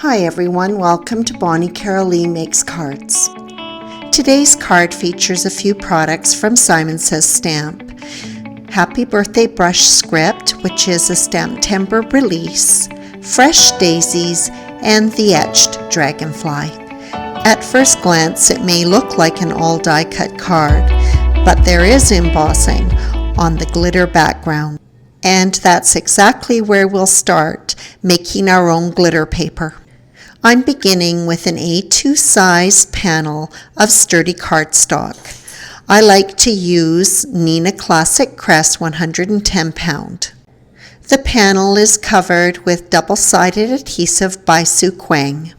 Hi everyone, welcome to Bonnie Carol Lee Makes Cards. Today's card features a few products from Simon Says Stamp. Happy Birthday Brush Script, which is a Stamptember release, Fresh Daisies, and the Etched Dragonfly. At first glance, it may look like an all die cut card, but there is embossing on the glitter background. And that's exactly where we'll start, making our own glitter paper. I'm beginning with an A2 size panel of sturdy cardstock. I like to use Neenah Classic Crest 110 pound. The panel is covered with double-sided adhesive by Sue Quang.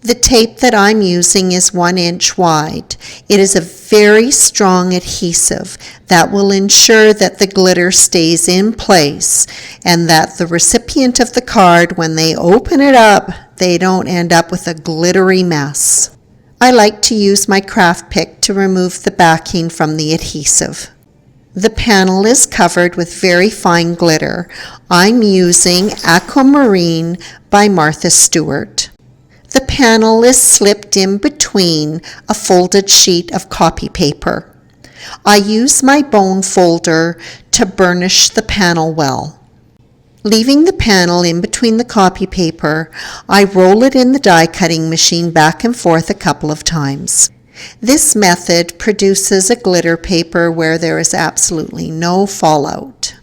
The tape that I'm using is 1 inch wide. It is a very strong adhesive that will ensure that the glitter stays in place and that the recipient of the card, when they open it up, they don't end up with a glittery mess. I like to use my craft pick to remove the backing from the adhesive. The panel is covered with very fine glitter. I'm using Aquamarine by Martha Stewart. The panel is slipped in between a folded sheet of copy paper. I use my bone folder to burnish the panel well. Leaving the panel in between the copy paper, I roll it in the die cutting machine back and forth a couple of times. This method produces a glitter paper where there is absolutely no fallout.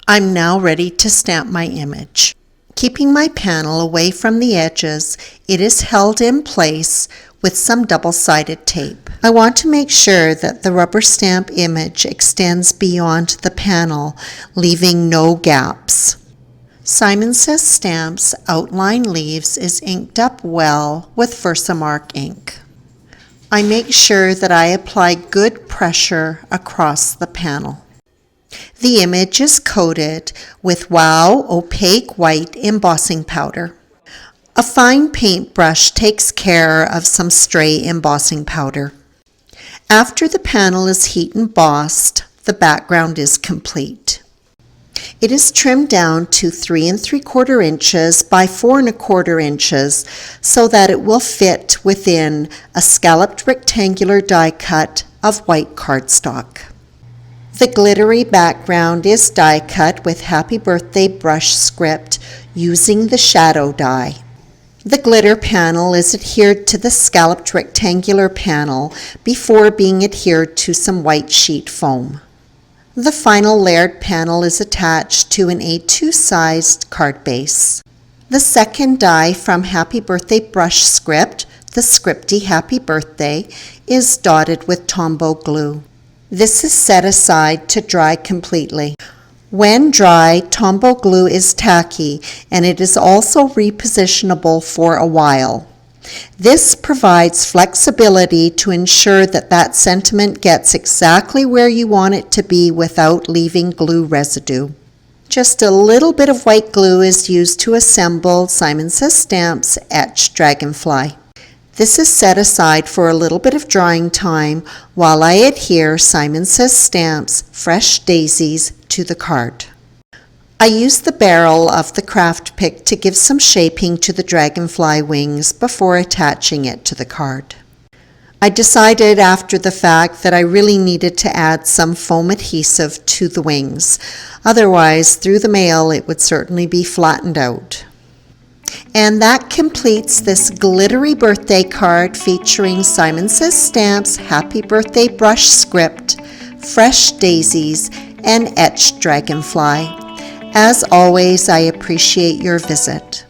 I'm now ready to stamp my image. Keeping my panel away from the edges, it is held in place with some double-sided tape. I want to make sure that the rubber stamp image extends beyond the panel, leaving no gaps. Simon Says Stamp's Outline Leaves is inked up well with Versamark ink. I make sure that I apply good pressure across the panel. The image is coated with Wow Opaque White Embossing Powder. A fine paintbrush takes care of some stray embossing powder. After the panel is heat embossed, the background is complete. It is trimmed down to 3 3/4 inches by 4 1/4 inches so that it will fit within a scalloped rectangular die cut of white cardstock. The glittery background is die cut with Happy Birthday Brush Script using the shadow die. The glitter panel is adhered to the scalloped rectangular panel before being adhered to some white sheet foam. The final layered panel is attached to an A2 sized card base. The second die from Happy Birthday Brush Script, the Scripty Happy Birthday, is dotted with Tombow glue. This is set aside to dry completely. When dry, Tombow glue is tacky and it is also repositionable for a while. This provides flexibility to ensure that that sentiment gets exactly where you want it to be without leaving glue residue. Just a little bit of white glue is used to assemble Simon Says Stamp's Etched Dragonfly. This is set aside for a little bit of drying time while I adhere Simon Says Stamp's Fresh Daisies to the card. I use the barrel of the craft pick to give some shaping to the dragonfly wings before attaching it to the card. I decided after the fact that I really needed to add some foam adhesive to the wings. Otherwise, through the mail, it would certainly be flattened out. And that completes this glittery birthday card featuring Simon Says Stamp's Happy Birthday Brush Script, Fresh Daisies, and Etched Dragonfly. As always, I appreciate your visit.